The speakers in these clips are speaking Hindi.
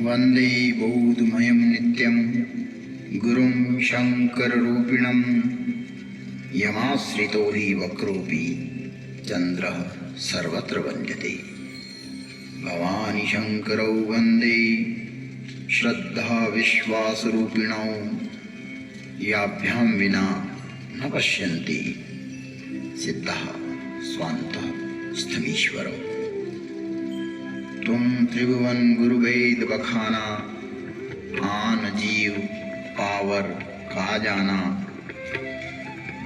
वंदे बोधमयं नित्यं गुरुं शङ्कररूपिणं यमाश्रितो हि वक्रोऽपि चन्द्रः सर्वत्र वन्द्यते। भवानी शङ्करौ वन्दे श्रद्धाविश्वासरूपिणौ याभ्यां विना न पश्यन्ति सिद्धः स्वान्तः स्थमीश्वरौ। तुम त्रिभुवन गुरुवेद बखाना, आन जीव पावर का जाना।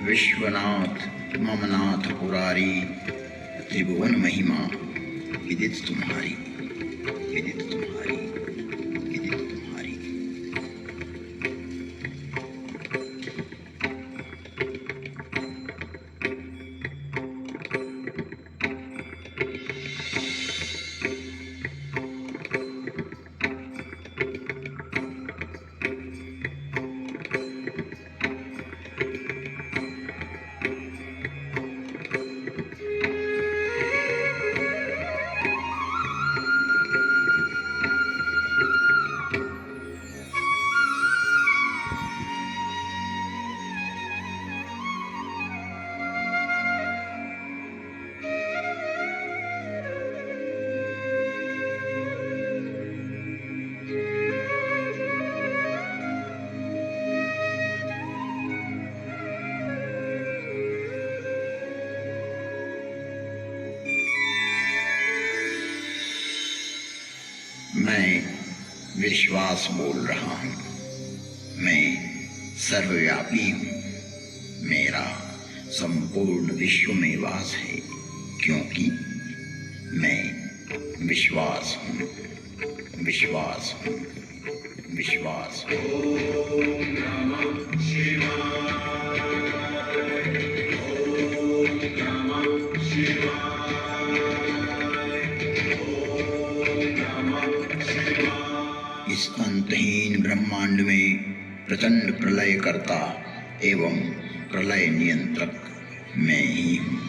विश्वनाथ ममनाथ पुरारी, त्रिभुवन महिमा विदित तुम्हारी, विदित तुम्हारी, विदित तुम्हारी। मैं विश्वास बोल रहा हूँ। मैं सर्वव्यापी हूँ। मेरा संपूर्ण विश्व में वास है, क्योंकि मैं विश्वास हूँ, विश्वास हूँ, विश्वास हूँ। ओम नमः शिवाय, ओम नमः शिवाय। इस अंतहीन ब्रह्मांड में प्रचंड प्रलय करता एवं प्रलय नियंत्रक मैं ही हूँ।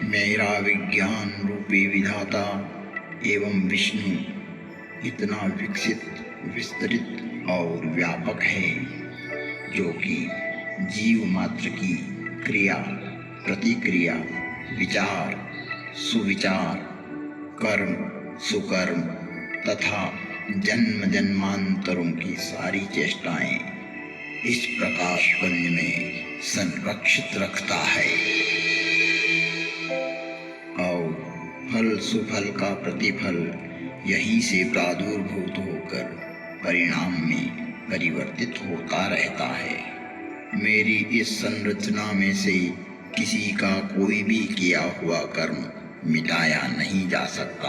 मेरा विज्ञान रूपी विधाता एवं विष्णु इतना विकसित, विस्तृत और व्यापक है, जो कि जीव मात्र की क्रिया, प्रतिक्रिया, विचार, सुविचार, कर्म, सुकर्म तथा जन्म जन्मांतरों की सारी चेष्टाएं इस प्रकाशपुंज में संरक्षित रखता है और फल सुफल का प्रतिफल यहीं से प्रादुर्भूत होकर परिणाम में परिवर्तित होता रहता है। मेरी इस संरचना में से किसी का कोई भी किया हुआ कर्म मिटाया नहीं जा सकता।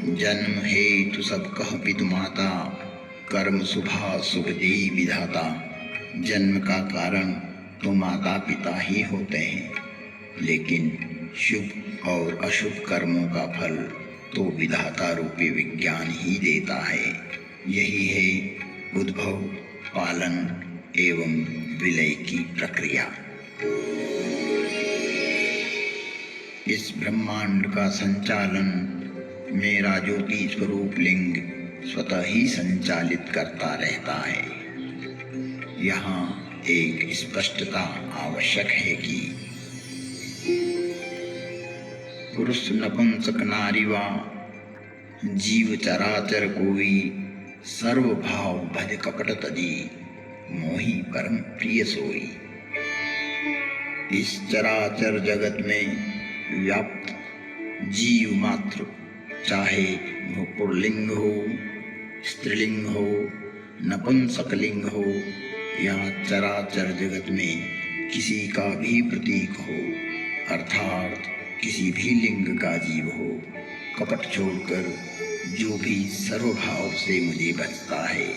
जन्म हेतु सब कह पितु माता, कर्म शुभा शुभ देहि विधाता। जन्म का कारण तो माता पिता ही होते हैं, लेकिन शुभ और अशुभ कर्मों का फल तो विधाता रूपी विज्ञान ही देता है। यही है उद्भव, पालन एवं विलय की प्रक्रिया। इस ब्रह्मांड का संचालन मेरा ज्योति स्वरूप लिंग स्वतः ही संचालित करता रहता है। यहाँ एक स्पष्टता आवश्यक है कि पुरुष नपुंसक नारी वा जीव चराचर कोई, सर्व भाव भज कपट तजी, मोहि परम प्रिय सोई। इस चराचर जगत में व्याप्त जीव मात्र, चाहे वो पुल्लिंग हो, स्त्रीलिंग हो, नपुंसकलिंग हो या चराचर जगत में किसी का भी प्रतीक हो, अर्थात किसी भी लिंग का जीव हो, कपट छोड़कर जो भी सर्वभाव से मुझे बचता है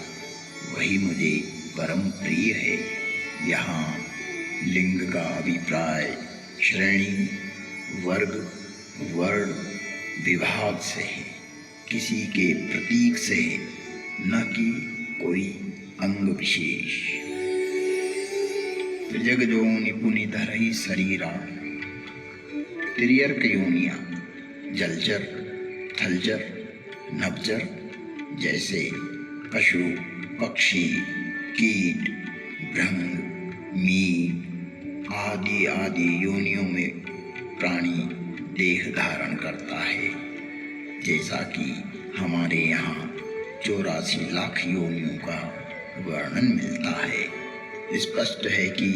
वही मुझे परम प्रिय है। यहाँ लिंग का अभिप्राय श्रेणी, वर्ग, वर्ण, विभाग से है, किसी के प्रतीक से है, न कि कोई अंग विशेष। जग जो निपुनि धरहि शरीरा, तिर्यक योनियाँ जलचर, थलचर, नभचर जैसे पशु, पक्षी, कीट, भृंग, मीन आदि आदि योनियों में प्राणी देह धारण करता है। जैसा कि हमारे यहाँ 84 लाख योनियों का वर्णन मिलता है। स्पष्ट है कि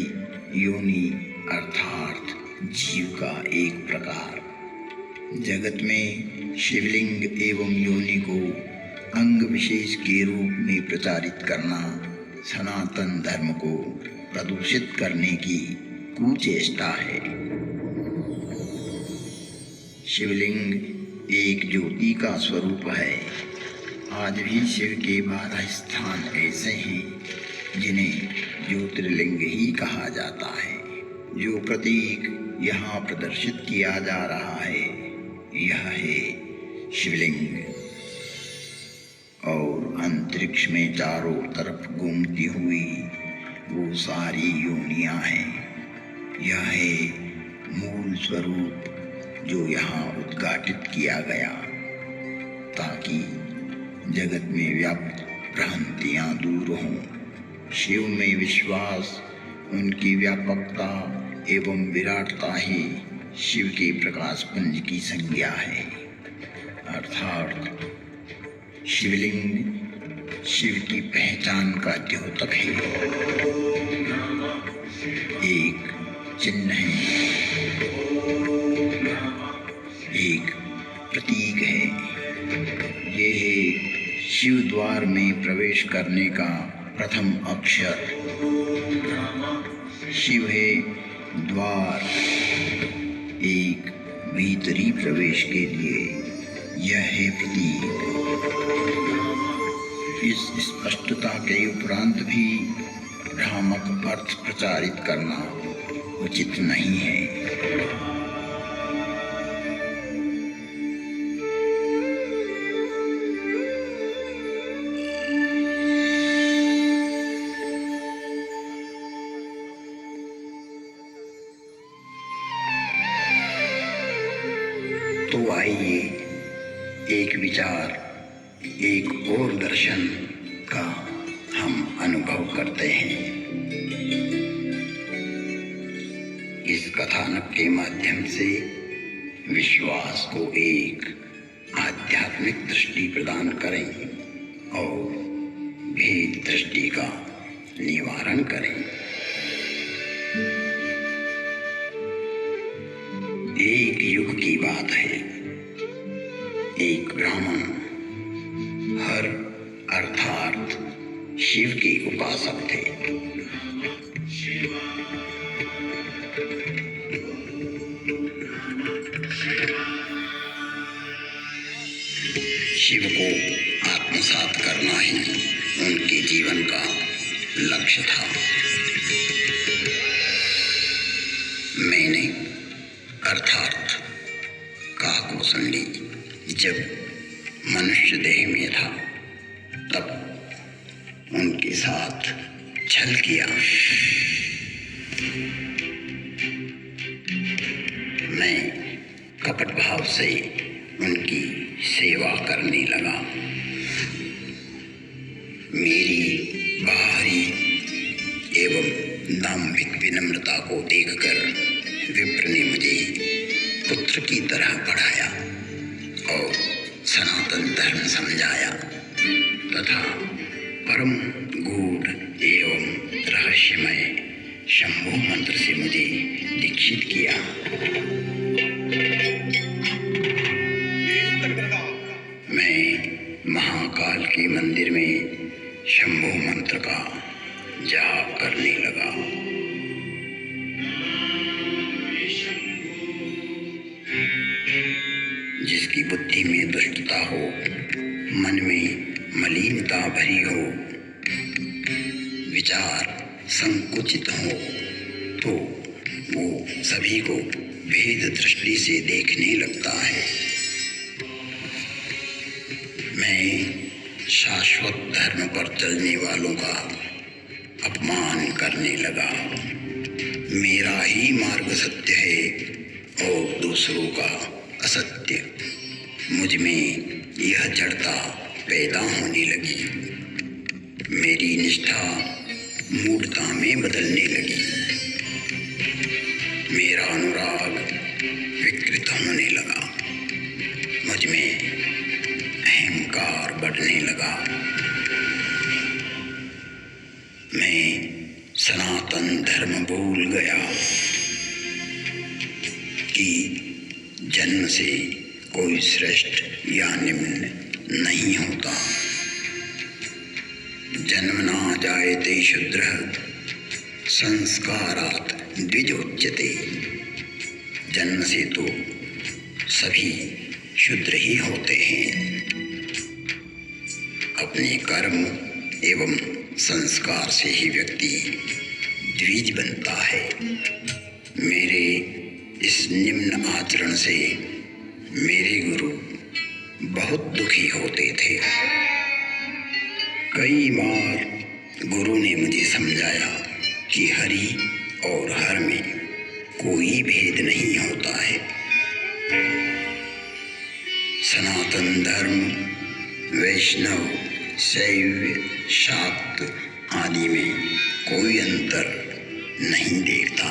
योनि अर्थात जीव का एक प्रकार। जगत में शिवलिंग एवं योनि को अंग विशेष के रूप में प्रचारित करना सनातन धर्म को प्रदूषित करने की कुचेष्टा है। शिवलिंग एक ज्योति का स्वरूप है। आज भी शिव के 12 स्थान ऐसे हैं जिन्हें ज्योतिर्लिंग ही कहा जाता है। जो प्रतीक यहाँ प्रदर्शित किया जा रहा है यह है शिवलिंग। और अंतरिक्ष में चारों तरफ घूमती हुई वो सारी योनियाँ हैं। यह है मूल स्वरूप जो यहाँ उद्घाटित किया गया ताकि जगत में व्याप्त भ्रांतियाँ दूर हों। शिव में विश्वास, उनकी व्यापकता एवं विराटता ही शिव के प्रकाश पुंज की संज्ञा है। अर्थात शिवलिंग शिव की पहचान का द्योतक है, एक चिन्ह है, एक प्रतीक है। ये है शिव द्वार में प्रवेश करने का प्रथम अक्षर। शिव है द्वार, एक भीतरी प्रवेश के लिए यह है प्रतीक। इस स्पष्टता के उपरांत भी भ्रामक अर्थ प्रचारित करना उचित नहीं है। तो आइए एक विचार, एक और दर्शन का हम अनुभव करते हैं। इस कथानक के माध्यम से विश्वास को एक आध्यात्मिक दृष्टि प्रदान करें और भेद दृष्टि का निवारण करें। एक युग की बात है। एक ब्राह्मण हर अर्थात शिव के उपासक थे। शिव को आत्मसात करना ही उनके जीवन का लक्ष्य था। मैंने अर्थात काकभूषणी जब मनुष्य देह में था तब उनके साथ छल किया। मैं कपट भाव से उनकी सेवा करने लगा। मेरी बाहरी एवं दाम्भिक विनम्रता को देखकर विप्र ने मुझे पुत्र की तरह पढ़ाया और सनातन धर्म समझाया तथा परम गूढ़ एवं रहस्यमय शंभु मंत्र से मुझे दीक्षित किया। मैं महाकाल के मंदिर में शंभु मंत्र का जाप करने लगा। जिसकी बुद्धि में दुष्टता हो, मन में मलिनता भरी हो, विचार संकुचित हो, तो वो सभी को भेद दृष्टि से देखने लगता है। मैं शाश्वत धर्म पर चलने वालों का अपमान करने लगा। मेरा ही मार्ग सत्य है और दूसरों का असत्य। मुझ में यह जड़ता पैदा होने लगी। मेरी निष्ठा मूढ़ता में बदलने लगी। मेरा अनुराग विकृत होने लगा। मुझ में अहंकार बढ़ने लगा। मैं सनातन धर्म भूल गया कि जन्म से कोई श्रेष्ठ या निम्न नहीं होता। जन्म ना जायते शूद्रः संस्कारात् द्विजोच्यते। जन्म से तो सभी शूद्र ही होते हैं। अपने कर्म एवं संस्कार से ही व्यक्ति द्विज बनता है। मेरे इस निम्न आचरण से मेरे गुरु बहुत दुखी होते थे। कई बार गुरु ने मुझे समझाया कि हरि और हर में कोई भेद नहीं होता है। सनातन धर्म वैष्णव शैव शाक्त आदि में कोई अंतर नहीं देखता,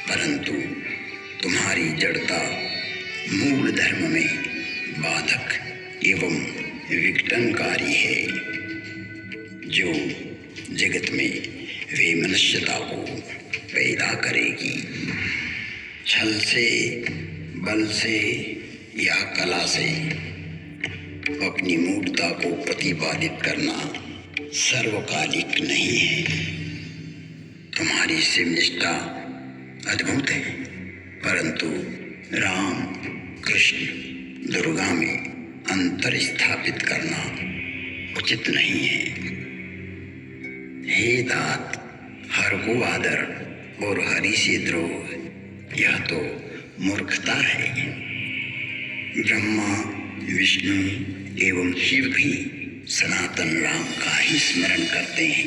परंतु तुम्हारी जड़ता मूल धर्म में बाधक एवं विघटनकारी है, जो जगत में वैमनस्यता को पैदा करेगी। छल से, बल से या कला से अपनी मूर्खता को प्रतिपादित करना सर्वकालिक नहीं है। तुम्हारी शिव निष्ठा अद्भुत है, परंतु राम, कृष्ण, दुर्गा में अंतर स्थापित करना उचित नहीं है। हे तात, हर को आदर और हरि से द्रोह, यह तो मूर्खता है। ब्रह्मा, विष्णु एवं शिव भी सनातन राम का ही स्मरण करते हैं।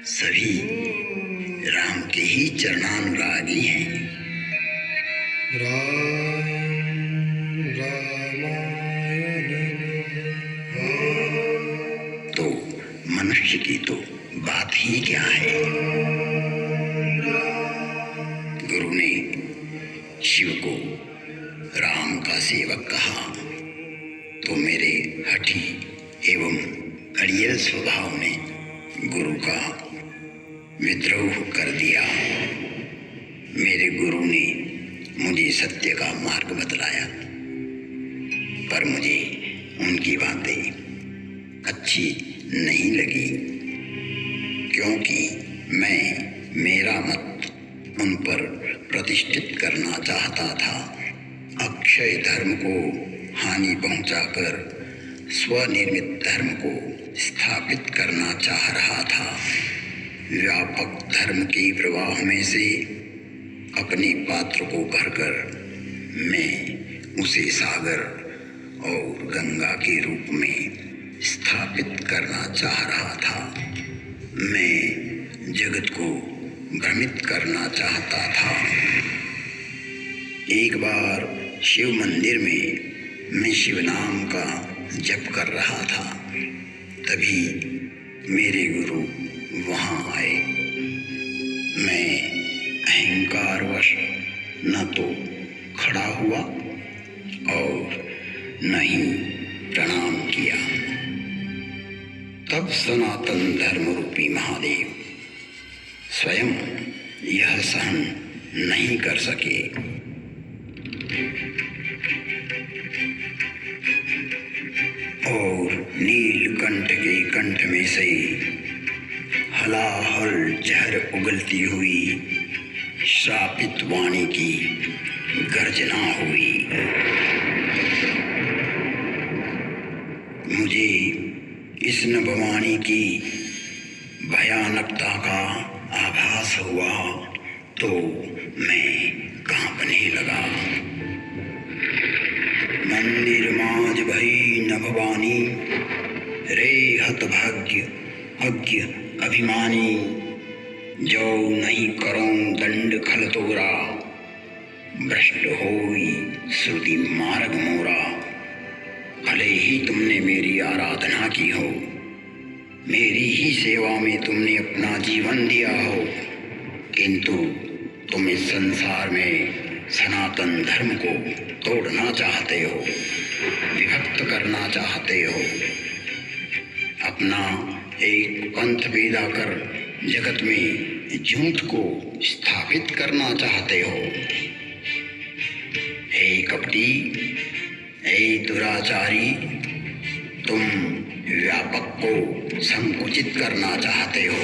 सभी राम के ही चरणानुरागी हैं। तो मनुष्य की तो बात ही क्या है। गुरु ने शिव को राम का सेवक कहा तो मेरे हठी एवं अड़ियल स्वभाव ने गुरु का विद्रोह कर दिया। मेरे गुरु ने मुझे सत्य का मार्ग बतलाया, पर मुझे उनकी बातें अच्छी नहीं लगी, क्योंकि मैं मेरा मत उन पर प्रतिष्ठित करना चाहता था। अक्षय धर्म को हानि पहुंचाकर स्वनिर्मित धर्म को स्थापित करना चाह रहा था। व्यापक धर्म के प्रवाह में से अपने पात्र को भरकर मैं उसे सागर और गंगा के रूप में स्थापित करना चाह रहा था। मैं जगत को भ्रमित करना चाहता था। एक बार शिव मंदिर में मैं शिव नाम का जप कर रहा था, तभी मेरे गुरु वहाँ आए। मैं अहंकारवश न तो खड़ा हुआ और न ही प्रणाम किया। तब सनातन धर्म रूपी महादेव स्वयं यह सहन नहीं कर सके। और नीलकंठ के कंठ में से हलाहल जहर उगलती हुई श्रापित वाणी की गर्जना हुई। मुझे इस नभवाणी की भयानकता का आभास हुआ तो मैं कांपने लगा। मंदिर माज भई न भवानी, रे हतभाग्य अज्ञ अभिमानी। जो नहीं करऊं दंड खल तोरा, भ्रष्ट होई श्रुति मार्ग मोरा। भले ही तुमने मेरी आराधना की हो, मेरी ही सेवा में तुमने अपना जीवन दिया हो, किंतु तुम इस संसार में सनातन धर्म को तोड़ना चाहते हो, विभक्त करना चाहते हो, अपना एक पंथ पैदा कर जगत में झूठ को स्थापित करना चाहते हो। हे कपटी, हे दुराचारी, तुम व्यापक को संकुचित करना चाहते हो।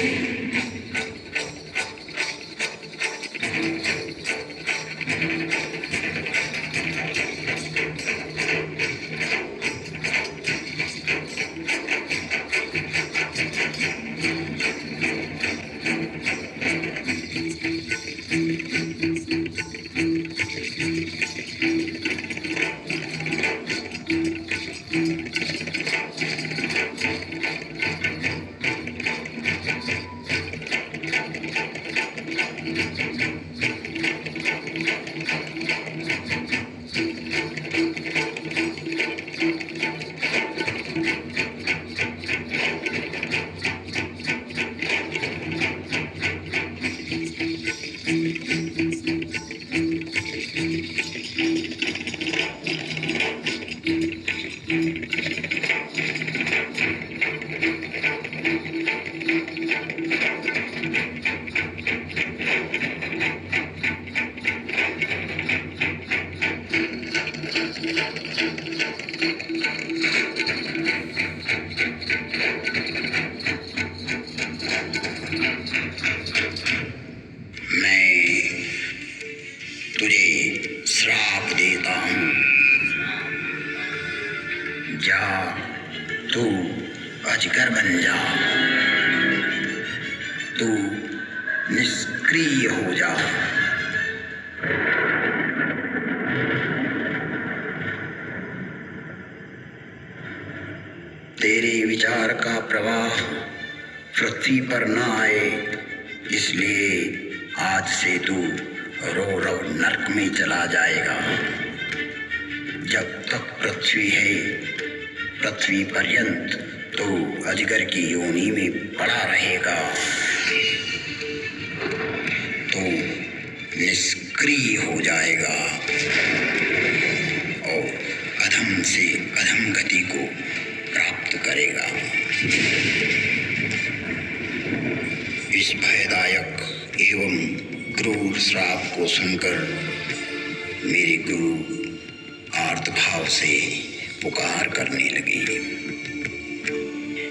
जा, तू अजगर बन जा, तू निष्क्रिय हो जा। तेरे विचार का प्रवाह पृथ्वी पर न आए, इसलिए आज से तू रौरव नरक में चला जाएगा। जब तक पृथ्वी है, पृथ्वी पर्यंत तो अजगर की योनि में पड़ा रहेगा। तो निष्क्रिय हो जाएगा और अधम से अधम गति को प्राप्त करेगा। इस भयदायक एवं क्रूर श्राप को सुनकर मेरे गुरु आर्त भाव से पुकार करने लगे।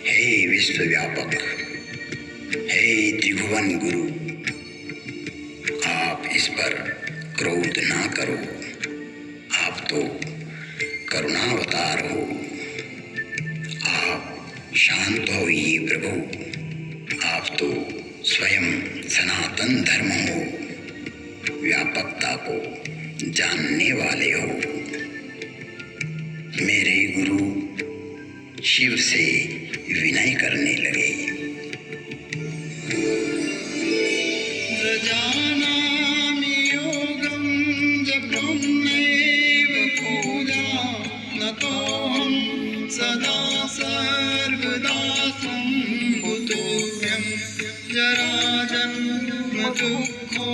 हे विश्वव्यापक, हे त्रिभुवन गुरु, आप इस पर क्रोध ना करो। आप तो करुणावतार हो। आप शांत होइए प्रभु। आप तो स्वयं सनातन धर्म हो, व्यापकता को जानने वाले हो। मेरे गुरु शिव से विनय करने लगे। जानामि योगं जपन्नैव पूजा, नतोऽहं सदा सर्वदा सम्भुतोऽस्म्यं जराजन्म दुःखोऽगतातप्यमानं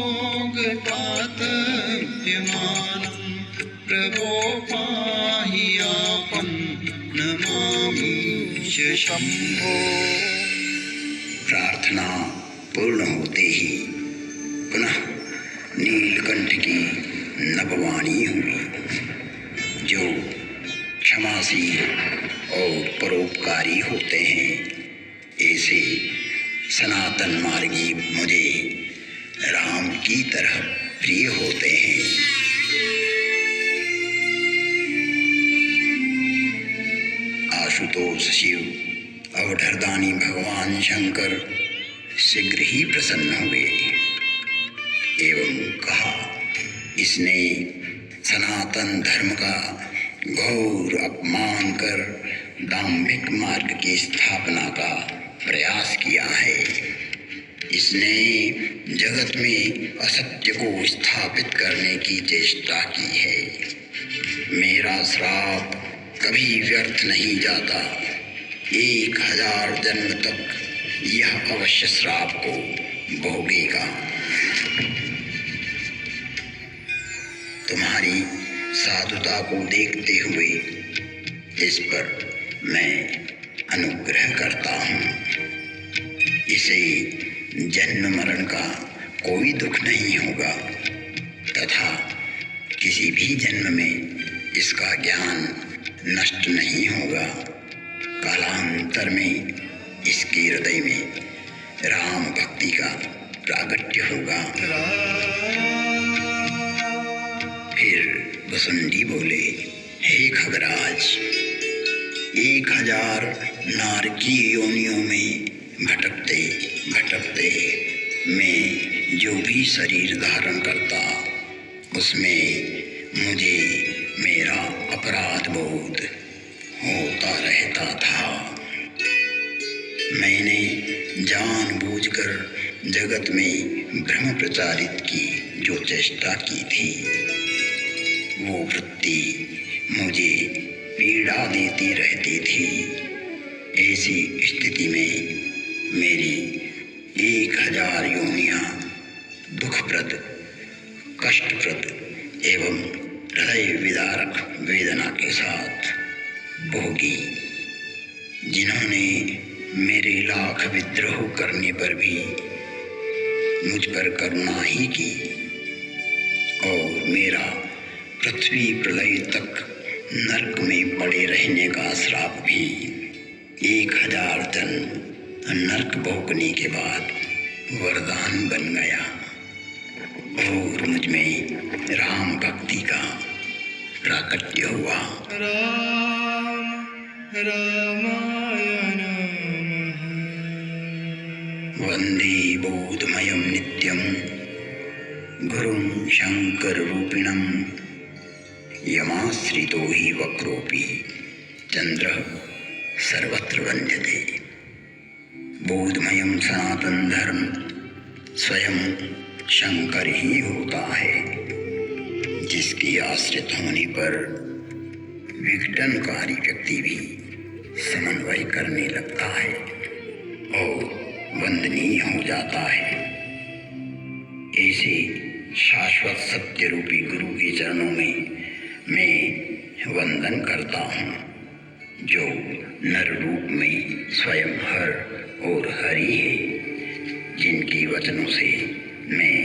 प्रभो पाहि आपन् नमामि शम्भो। प्रार्थना पूर्ण होते ही पुनः नीलकंठ की नभवाणी हुई, जो क्षमाशील और परोपकारी होते हैं। ऐसे सनातन मार्गी मुझे राम की तरह प्रिय होते हैं। आशुतोष शिव अवधरदानी भगवान शंकर शीघ्र ही प्रसन्न हुए एवं कहा, इसने सनातन धर्म का घोर अपमान कर दाम्भिक मार्ग की स्थापना का प्रयास किया है। इसने जगत में असत्य को स्थापित करने की चेष्टा की है। मेरा श्राप कभी व्यर्थ नहीं जाता। 1000 जन्म तक यह अवश्य श्राप को भोगेगा। तुम्हारी साधुता को देखते हुए इस पर मैं अनुग्रह करता हूँ। इसे जन्म मरण का कोई दुख नहीं होगा तथा किसी भी जन्म में इसका ज्ञान नष्ट नहीं होगा। कालांतर में इसके हृदय में राम भक्ति का प्रागट्य होगा। फिर वसुंडी बोले, हे खगराज, 1000 नारकीय योनियों में भटकते भटकते मैं जो भी शरीर धारण करता उसमें मुझे मेरा अपराध बोध होता रहता था। मैंने जानबूझकर जगत में भ्रम प्रचारित की जो चेष्टा की थी, वो वृत्ति मुझे पीड़ा देती रहती थी। ऐसी स्थिति में मेरी 1000 योनियां दुखप्रद, कष्टप्रद एवं हृदय विदारक वेदना के साथ भोगी। जिन्होंने मेरे लाख विद्रोह करने पर भी मुझ पर करुणा ही की और मेरा पृथ्वी प्रलय तक नरक में पड़े रहने का श्राप भी 1000 जन्म नरक भोगने के बाद वरदान बन गया और मुझ में राम भक्ति का प्राकट्य हुआ। राम रामाय नमः। वंदे बोधमयं नित्यं गुरुं शंकर रूपिणं यमाश्रितो हि वक्रोऽपि चंद्रः सर्वत्र वन्द्यते। बोधमयं सनातन धर्म स्वयं शंकर ही होता है, जिसके आश्रित होने पर विघटनकारी व्यक्ति भी समन्वय करने लगता है और वंदनीय हो जाता है। ऐसे शाश्वत सत्य रूपी गुरु के चरणों में मैं वंदन करता हूँ, जो नर रूप में स्वयं हर और हरि है, जिनके वचनों से मैं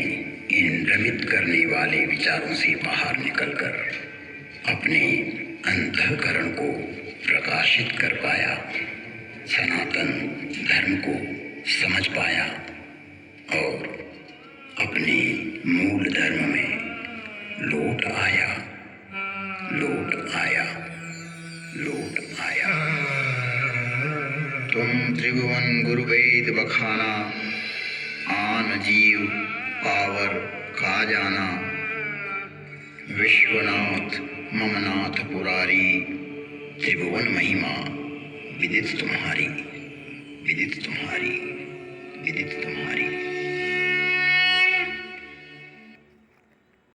इन भ्रमित करने वाले विचारों से बाहर निकलकर अपने अंतःकरण को प्रकाशित कर पाया, सनातन धर्म को समझ पाया और अपने मूल धर्म में लौट आया। तुम त्रिभुवन गुरु वेद बखाना, आन जीव पावर का जाना। विश्वनाथ ममनाथ पुरारी, त्रिभुवन महिमा विदित तुम्हारी, विदित तुम्हारी, विदित तुम्हारी।